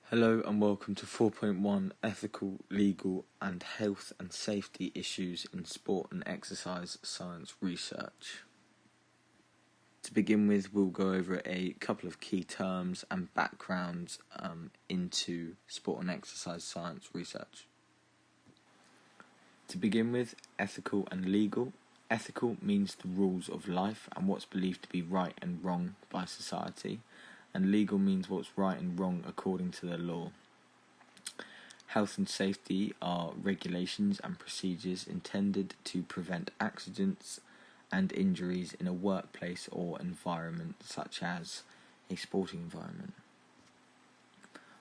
Hello and welcome to 4.1 Ethical, Legal and Health and Safety Issues in Sport and Exercise Science Research. To begin with, we'll go over a couple of key terms and backgrounds into sport and exercise science research. To begin with, ethical and legal. Ethical means the rules of life and what's believed to be right and wrong by society. And legal means what's right and wrong according to the law. Health and safety are regulations and procedures intended to prevent accidents and injuries in a workplace or environment, such as a sporting environment.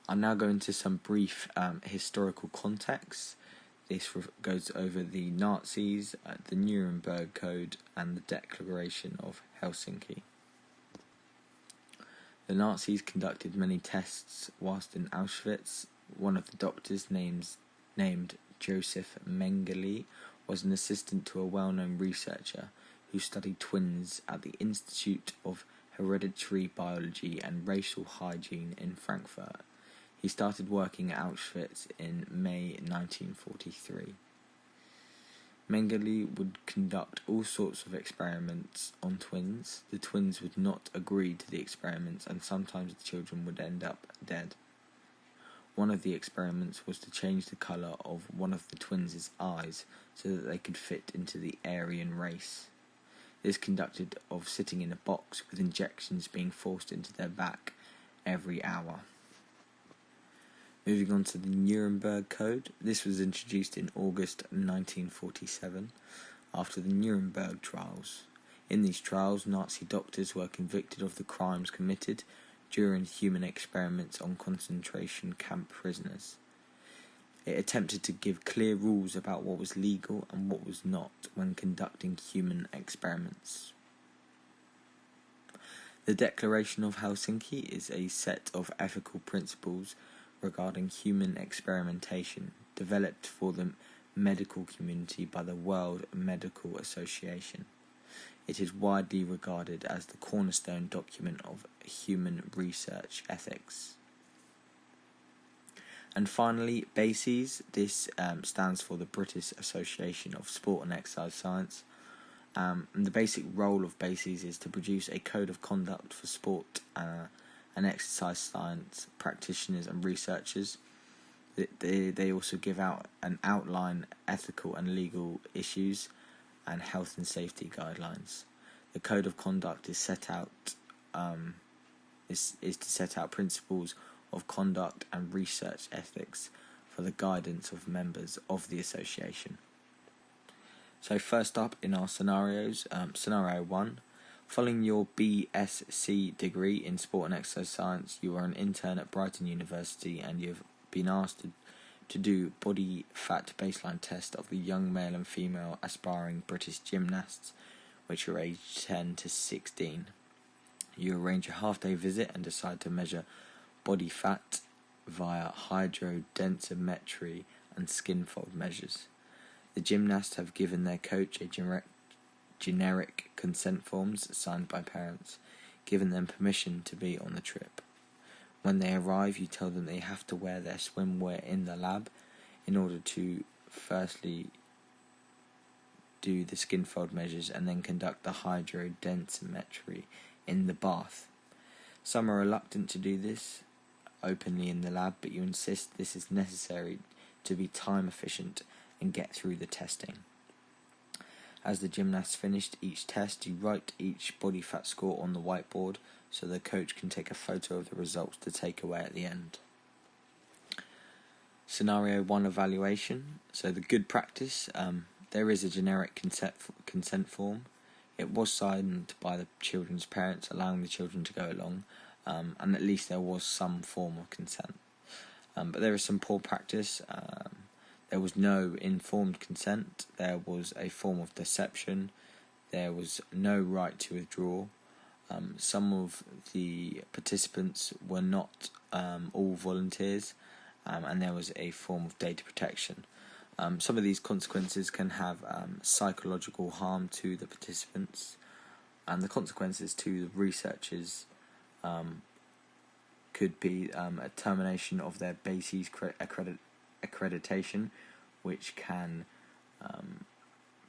I'll now go into some brief historical context. This goes over the Nazis, the Nuremberg Code, and the Declaration of Helsinki. The Nazis conducted many tests whilst in Auschwitz. One of the doctors, named Joseph Mengele, was an assistant to a well-known researcher who studied twins at the Institute of Hereditary Biology and Racial Hygiene in Frankfurt. He started working at Auschwitz in May 1943. Mengele would conduct all sorts of experiments on twins. The twins would not agree to the experiments, and sometimes the children would end up dead. One of the experiments was to change the colour of one of the twins' eyes so that they could fit into the Aryan race. This conducted of sitting in a box with injections being forced into their back every hour. Moving on to the Nuremberg Code. This was introduced in August 1947 after the Nuremberg trials. In these trials, Nazi doctors were convicted of the crimes committed during human experiments on concentration camp prisoners. It attempted to give clear rules about what was legal and what was not when conducting human experiments. The Declaration of Helsinki is a set of ethical principles regarding human experimentation developed for the medical community by the World Medical Association. It is widely regarded as the cornerstone document of human research ethics. And finally, BASES. This stands for the British Association of Sport and Exercise Science. And the basic role of BASES is to produce a code of conduct for sport and exercise science practitioners and researchers. They also give out an outline ethical and legal issues and health and safety guidelines. The code of conduct is set out is to set out principles of conduct and research ethics for the guidance of members of the association. So first up in our scenarios, scenario 1. Following your BSc degree in Sport and Exercise Science, you are an intern at Brighton University and you've been asked to do body fat baseline test of the young male and female aspiring British gymnasts, which are aged 10 to 16. You arrange a half-day visit and decide to measure body fat via hydrodensimetry and skin fold measures. The gymnasts have given their coach a generic consent forms signed by parents, giving them permission to be on the trip. When they arrive, you tell them they have to wear their swimwear in the lab in order to firstly do the skin fold measures and then conduct the hydrodensimetry in the bath. Some are reluctant to do this openly in the lab, but you insist this is necessary to be time efficient and get through the testing. As the gymnasts finished each test, you write each body fat score on the whiteboard so the coach can take a photo of the results to take away at the end. Scenario 1 evaluation. So the good practice, there is a generic consent form. It was signed by the children's parents, allowing the children to go along, and at least there was some form of consent. But there is some poor practice. There was no informed consent, there was a form of deception, there was no right to withdraw. Some of the participants were not all volunteers, and there was a form of data protection. Some of these consequences can have psychological harm to the participants, and the consequences to the researchers could be a termination of their BASES accreditation, which can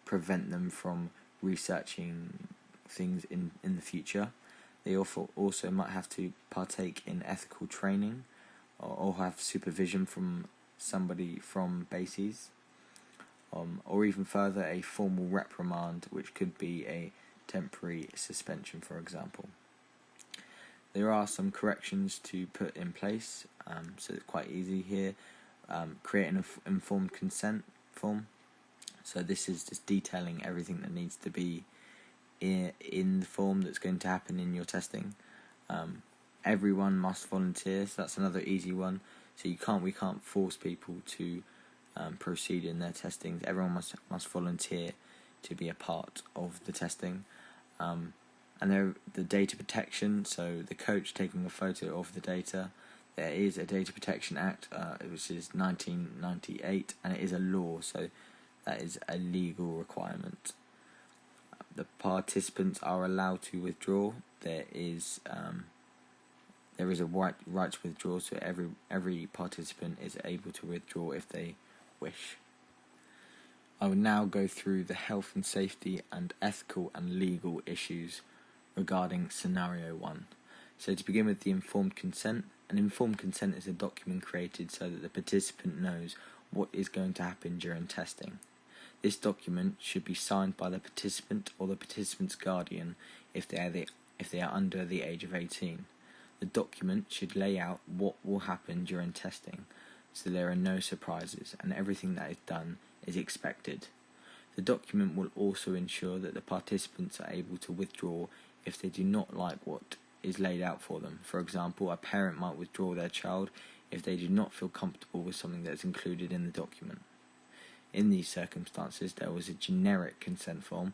prevent them from researching things in the future. They also might have to partake in ethical training or have supervision from somebody from BASES, or even further, a formal reprimand, which could be a temporary suspension, for example. There are some corrections to put in place, so it's quite easy here. Create an informed consent form. So this is just detailing everything that needs to be in the form that's going to happen in your testing. Everyone must volunteer, so that's another easy one. So we can't force people to proceed in their testings. Everyone must volunteer to be a part of the testing. And the data protection, so the coach taking a photo of the data. There is a Data Protection Act, which is 1998, and it is a law, so that is a legal requirement. The participants are allowed to withdraw. There is a right to withdraw, so every participant is able to withdraw if they wish. I will now go through the health and safety and ethical and legal issues regarding scenario 1. So to begin with, the informed consent. An informed consent is a document created so that the participant knows what is going to happen during testing. This document should be signed by the participant or the participant's guardian if they are under the age of 18. The document should lay out what will happen during testing, so there are no surprises and everything that is done is expected. The document will also ensure that the participants are able to withdraw if they do not like what is laid out for them. For example, a parent might withdraw their child if they do not feel comfortable with something that is included in the document. In these circumstances, there was a generic consent form,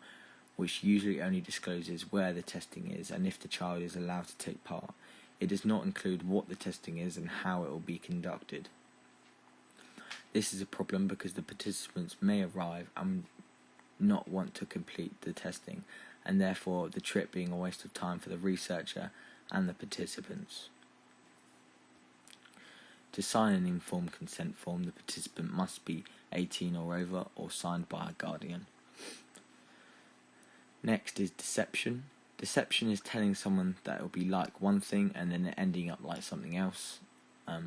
which usually only discloses where the testing is and if the child is allowed to take part. It does not include what the testing is and how it will be conducted. This is a problem because the participants may arrive and not want to complete the testing, and therefore the trip being a waste of time for the researcher and the participants. To sign an informed consent form, the participant must be 18 or over or signed by a guardian. Next is deception. Deception is telling someone that it will be like one thing and then it ending up like something else.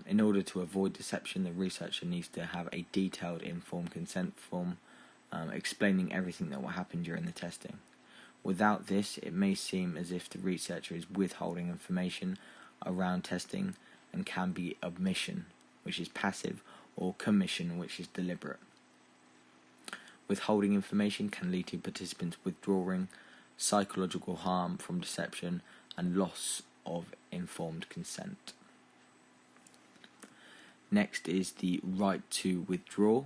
In order to avoid deception, the researcher needs to have a detailed informed consent form explaining everything that will happen during the testing. Without this, it may seem as if the researcher is withholding information around testing, and can be omission, which is passive, or commission, which is deliberate. Withholding information can lead to participants withdrawing, psychological harm from deception, and loss of informed consent. Next is the right to withdraw.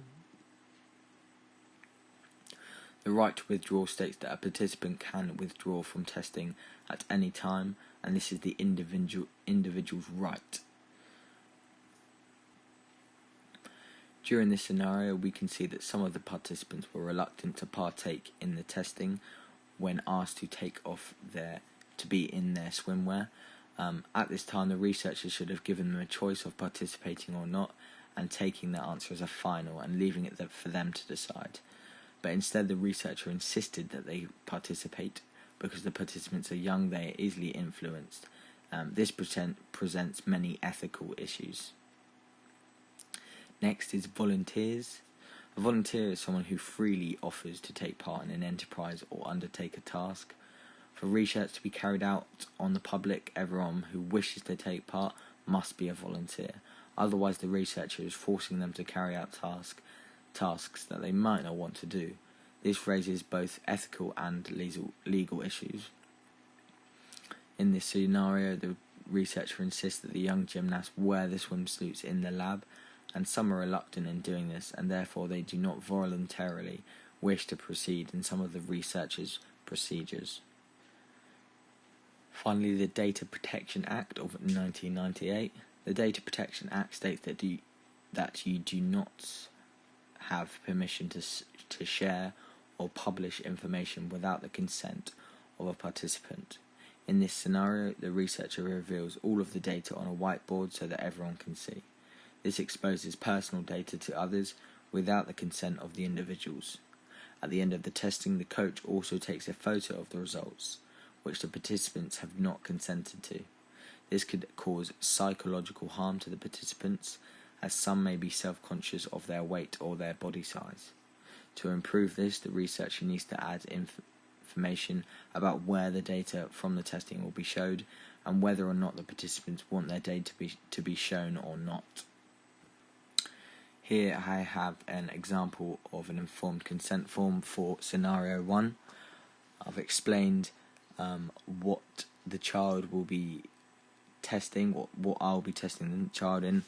The right to withdraw states that a participant can withdraw from testing at any time, and this is the individual's right. During this scenario, we can see that some of the participants were reluctant to partake in the testing when asked to be in their swimwear. At this time, the researchers should have given them a choice of participating or not, and taking their answer as a final and leaving it for them to decide. But instead, the researcher insisted that they participate because the participants are young, they are easily influenced. This presents many ethical issues. Next is volunteers. A volunteer is someone who freely offers to take part in an enterprise or undertake a task. For research to be carried out on the public, everyone who wishes to take part must be a volunteer. Otherwise, the researcher is forcing them to carry out tasks that they might not want to do. This raises both ethical and legal issues. In this scenario, the researcher insists that the young gymnasts wear the swimsuits in the lab, and some are reluctant in doing this, and therefore they do not voluntarily wish to proceed in some of the researcher's procedures. Finally, the Data Protection Act of 1998. The Data Protection Act states that you do not have permission to share or publish information without the consent of a participant. In this scenario, the researcher reveals all of the data on a whiteboard so that everyone can see. This exposes personal data to others without the consent of the individuals. At the end of the testing, the coach also takes a photo of the results, which the participants have not consented to. This could cause psychological harm to the participants, as some may be self-conscious of their weight or their body size. To improve this, the researcher needs to add information about where the data from the testing will be showed and whether or not the participants want their data to be shown or not. Here I have an example of an informed consent form for scenario 1. I've explained what the child will be testing, what I'll be testing the child in,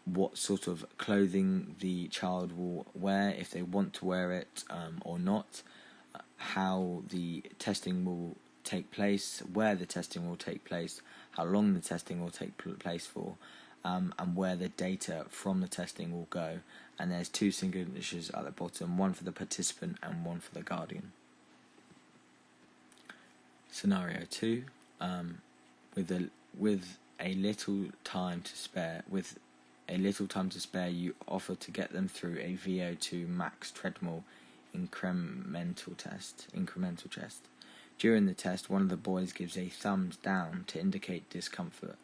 what sort of clothing the child will wear, if they want to wear it or not, how the testing will take place, where the testing will take place, how long the testing will take place for, and where the data from the testing will go. And there's 2 signatures at the bottom, one for the participant and one for the guardian. Scenario 2, with a little time to spare, you offer to get them through a VO2 max treadmill incremental test. During the test, one of the boys gives a thumbs down to indicate discomfort,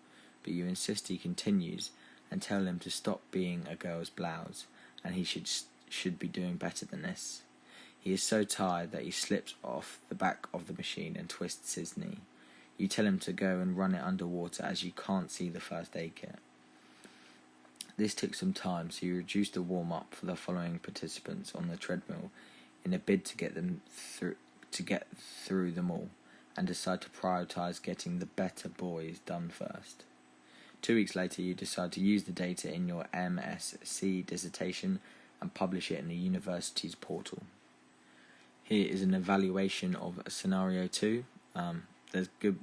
but you insist he continues and tell him to stop being a girl's blouse, and he should be doing better than this. He is so tired that he slips off the back of the machine and twists his knee. You tell him to go and run it underwater as you can't see the first aid kit. This took some time, so you reduced the warm-up for the following participants on the treadmill in a bid to get through them all, and decide to prioritise getting the better boys done first. 2 weeks later, you decide to use the data in your MSc dissertation and publish it in the university's portal. Here is an evaluation of scenario 2.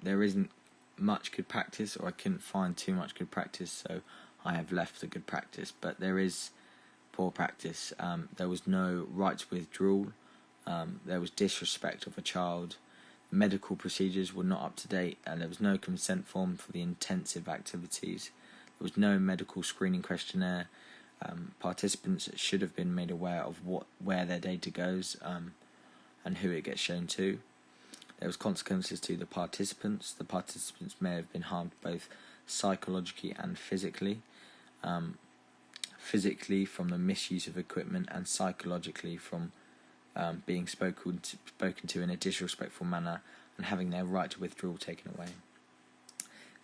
There isn't much good practice, or I couldn't find too much good practice, so I have left the good practice, but there is poor practice. There was no right to withdrawal, there was disrespect of a child, medical procedures were not up to date, and there was no consent form for the intensive activities. There was no medical screening questionnaire. Participants should have been made aware of where their data goes and who it gets shown to. There was consequences to the participants. The participants may have been harmed both psychologically and physically. Physically from the misuse of equipment, and psychologically from being spoken to in a disrespectful manner and having their right to withdrawal taken away.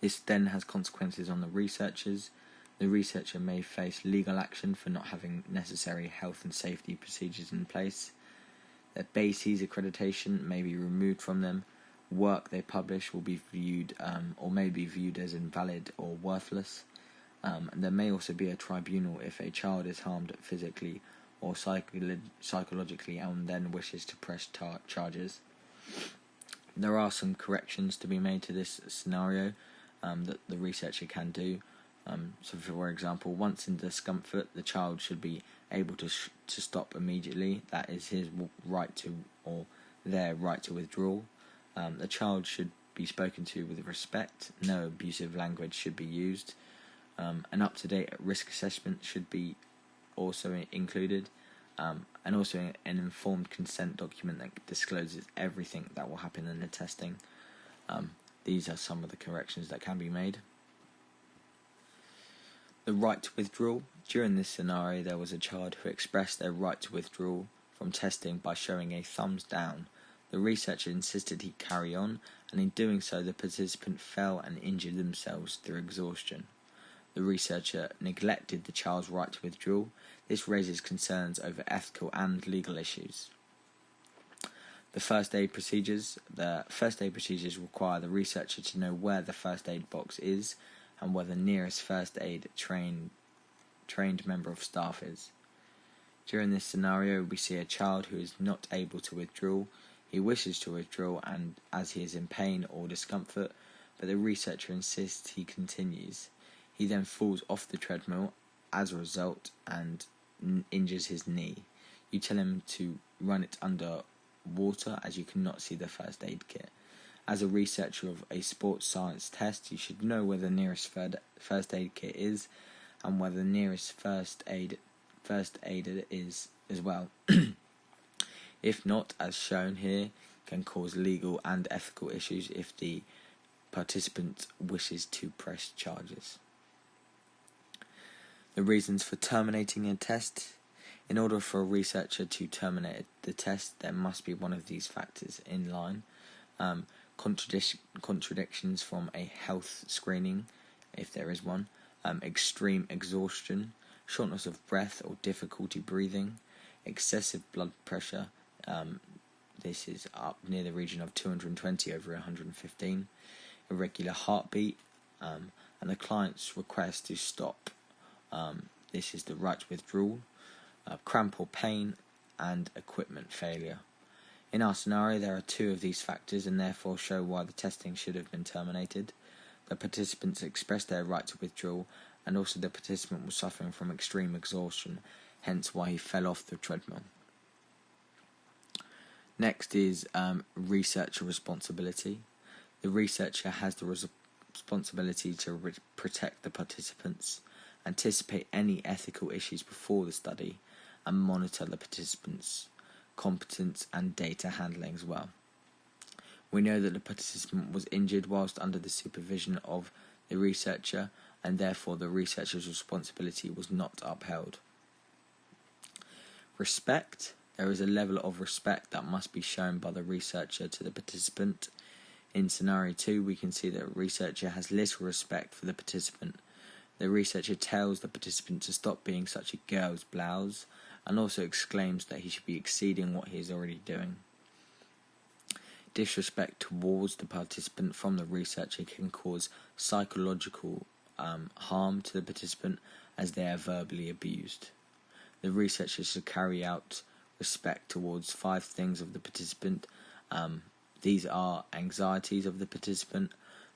This then has consequences on the researchers. The researcher may face legal action for not having necessary health and safety procedures in place. Their BASES accreditation may be removed from them. Work they publish will be viewed or may be viewed as invalid or worthless. There may also be a tribunal if a child is harmed physically or psychologically and then wishes to press charges. There are some corrections to be made to this scenario that the researcher can do. So for example, once in discomfort, the child should be able to stop immediately. That is his right to, or their right to withdrawal. The child should be spoken to with respect. No abusive language should be used. An up-to-date risk assessment should be also included, and also an informed consent document that discloses everything that will happen in the testing. These are some of the corrections that can be made. The right to withdrawal. During this scenario, there was a child who expressed their right to withdrawal from testing by showing a thumbs down. The researcher insisted he carry on, and in doing so, the participant fell and injured themselves through exhaustion. The researcher neglected the child's right to withdrawal. This raises concerns over ethical and legal issues. The first aid procedures. The first aid procedures require the researcher to know where the first aid box is and where the nearest first aid trained member of staff is. During this scenario, we see a child who is not able to withdraw. He wishes to withdraw, and as he is in pain or discomfort, but the researcher insists he continues. He then falls off the treadmill as a result and injures his knee. You tell him to run it under water as you cannot see the first aid kit. As a researcher of a sports science test, you should know where the nearest first aid kit is and where the nearest first aider is as well. If not, as shown here, can cause legal and ethical issues if the participant wishes to press charges. The reasons for terminating a test. In order for a researcher to terminate the test, there must be one of these factors in line. Contradictions from a health screening, if there is one, extreme exhaustion, shortness of breath or difficulty breathing, excessive blood pressure, this is up near the region of 220 over 115, irregular heartbeat, and the client's request to stop, this is the right withdrawal, cramp or pain, and equipment failure. In our scenario, there are 2 of these factors and therefore show why the testing should have been terminated. The participants expressed their right to withdrawal, and also the participant was suffering from extreme exhaustion, hence why he fell off the treadmill. Next is researcher responsibility. The researcher has the responsibility to protect the participants, anticipate any ethical issues before the study, and monitor the participants' competence and data handling as well. We know that the participant was injured whilst under the supervision of the researcher, and therefore the researcher's responsibility was not upheld. Respect. There is a level of respect that must be shown by the researcher to the participant. In scenario 2, we can see that a researcher has little respect for the participant. The researcher tells the participant to stop being such a girl's blouse, and also exclaims that he should be exceeding what he is already doing. Disrespect towards the participant from the researcher can cause psychological harm to the participant as they are verbally abused. The researcher should carry out respect towards 5 things of the participant. These are anxieties of the participant,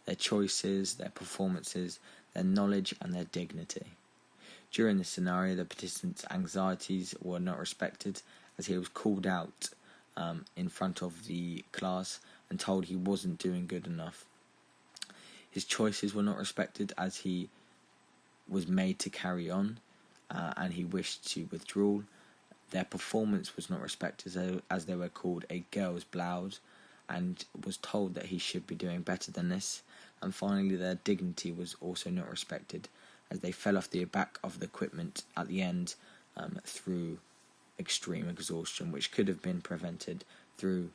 their choices, their performances, their knowledge, and their dignity. During this scenario, the participant's anxieties were not respected as he was called out in front of the class and told he wasn't doing good enough. His choices were not respected as he was made to carry on and he wished to withdraw. Their performance was not respected as they were called a girl's blouse and was told that he should be doing better than this. And finally, their dignity was also not respected as they fell off the back of the equipment at the end through extreme exhaustion, which could have been prevented through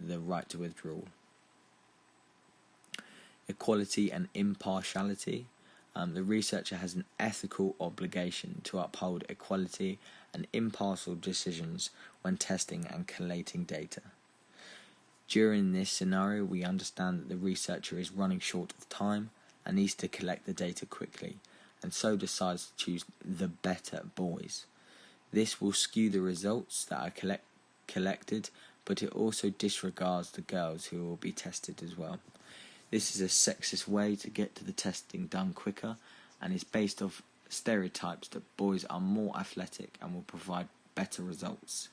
the right to withdrawal. Equality and impartiality. The researcher has an ethical obligation to uphold equality and impartial decisions when testing and collating data. During this scenario, we understand that the researcher is running short of time and needs to collect the data quickly, and so decides to choose the better boys. This will skew the results that are collected, but it also disregards the girls who will be tested as well. This is a sexist way to get to the testing done quicker, and is based off stereotypes that boys are more athletic and will provide better results.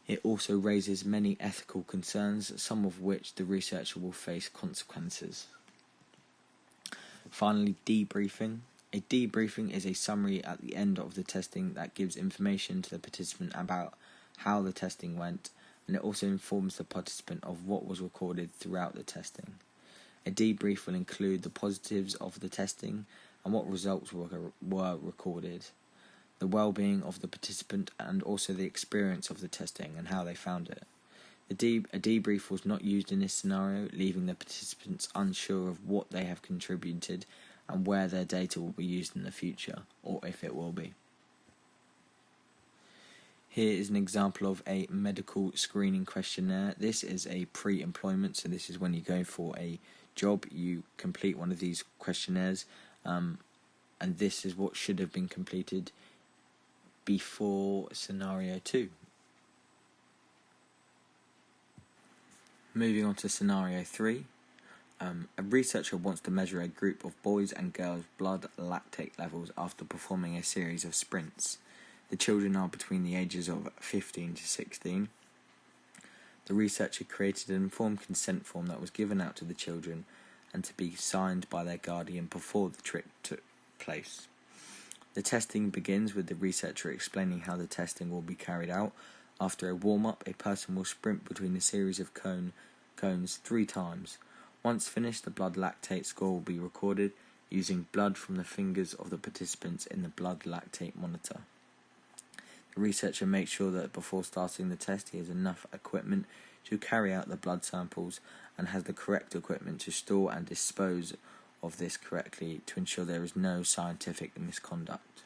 It also raises many ethical concerns, some of which the researcher will face consequences. Finally, debriefing. A debriefing is a summary at the end of the testing that gives information to the participant about how the testing went, and it also informs the participant of what was recorded throughout the testing. A debrief will include the positives of the testing and what results were recorded, the well-being of the participant, and also the experience of the testing and how they found it. A debrief was not used in this scenario, leaving the participants unsure of what they have contributed and where their data will be used in the future, or if it will be. Here is an example of a medical screening questionnaire. This is a pre-employment, so this is when you go for a job, you complete one of these questionnaires, and this is what should have been completed before scenario 2. Moving on to scenario 3. A researcher wants to measure a group of boys and girls' blood lactate levels after performing a series of sprints. The children are between the ages of 15 to 16. The researcher created an informed consent form that was given out to the children and to be signed by their guardian before the trick took place. The testing begins with the researcher explaining how the testing will be carried out. After a warm-up, a person will sprint between a series of cones 3 times. Once finished, the blood lactate score will be recorded using blood from the fingers of the participants in the blood lactate monitor. The researcher makes sure that before starting the test he has enough equipment to carry out the blood samples and has the correct equipment to store and dispose of this correctly to ensure there is no scientific misconduct.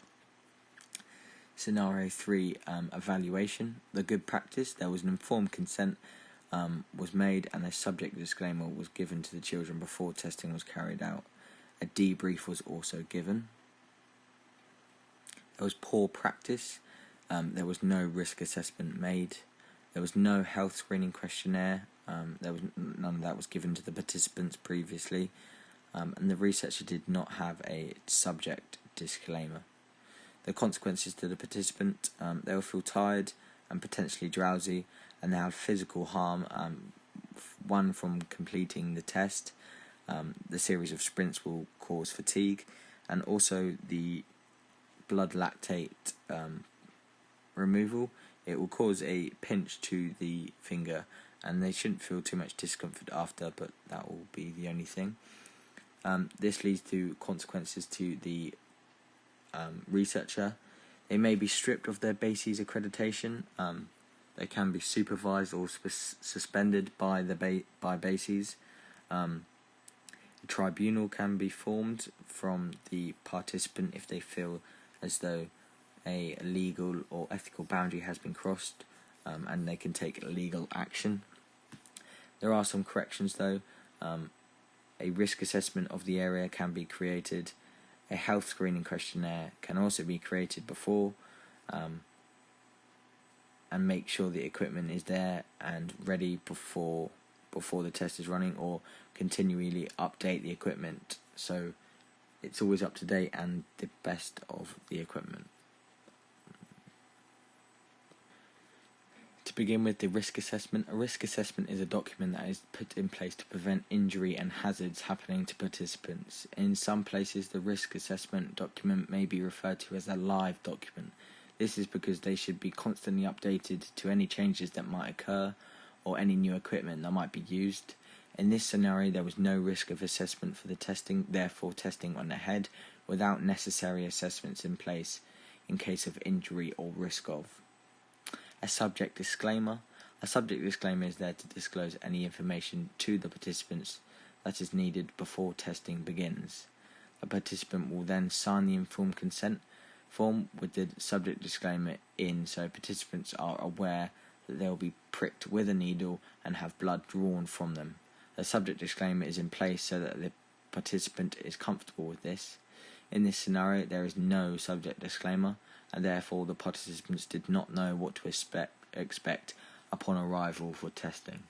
Scenario 3, evaluation. The good practice. There was an informed consent was made and a subject disclaimer was given to the children before testing was carried out. A debrief was also given. There was poor practice. There was no risk assessment made. There was no health screening questionnaire. There was none of that was given to the participants previously. And the researcher did not have a subject disclaimer. The consequences to the participant, they will feel tired and potentially drowsy, and they have physical harm, one from completing the test. The series of sprints will cause fatigue, and also the blood lactate removal. It will cause a pinch to the finger, and they shouldn't feel too much discomfort after, but that will be the only thing. This leads to consequences to the researcher. They may be stripped of their BASES accreditation. They can be supervised or suspended by BASES. A tribunal can be formed from the participant if they feel as though a legal or ethical boundary has been crossed, and they can take legal action. There are some corrections though. A risk assessment of the area can be created. A health screening questionnaire can also be created before, and make sure the equipment is there and ready before the test is running, or continually update the equipment so it's always up to date and the best of the equipment. To begin with, the risk assessment. A risk assessment is a document that is put in place to prevent injury and hazards happening to participants. In some places, the risk assessment document may be referred to as a live document. This is because they should be constantly updated to any changes that might occur or any new equipment that might be used. In this scenario, there was no risk of assessment for the testing, therefore testing went ahead without necessary assessments in place in case of injury or risk of. A subject disclaimer. A subject disclaimer is there to disclose any information to the participants that is needed before testing begins. A participant will then sign the informed consent form with the subject disclaimer in, so participants are aware that they will be pricked with a needle and have blood drawn from them. The subject disclaimer is in place so that the participant is comfortable with this. In this scenario, there is no subject disclaimer, and therefore the participants did not know what to expect upon arrival for testing.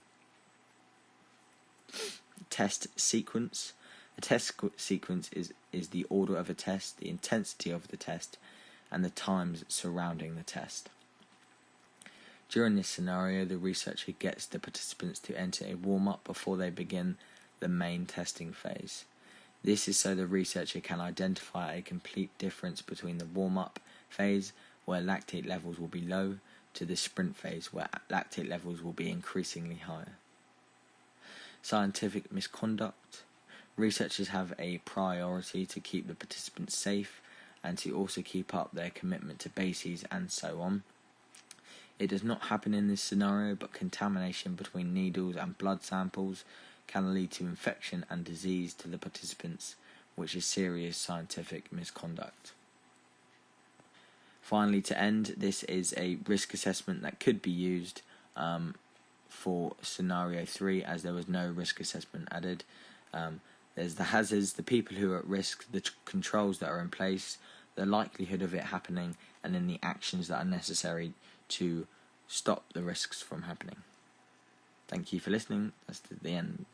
Test sequence. A test sequence is the order of a test, the intensity of the test, and the times surrounding the test. During this scenario, the researcher gets the participants to enter a warm-up before they begin the main testing phase. This is so the researcher can identify a complete difference between the warm-up phase, where lactate levels will be low, to the sprint phase, where lactate levels will be increasingly higher. Scientific misconduct. Researchers have a priority to keep the participants safe and to also keep up their commitment to BASES and so on. It does not happen in this scenario, but contamination between needles and blood samples can lead to infection and disease to the participants, which is serious scientific misconduct. Finally, to end, this is a risk assessment that could be used for scenario 3, as there was no risk assessment added. There's the hazards, the people who are at risk, the controls that are in place, the likelihood of it happening, and then the actions that are necessary to stop the risks from happening. Thank you for listening. That's the end.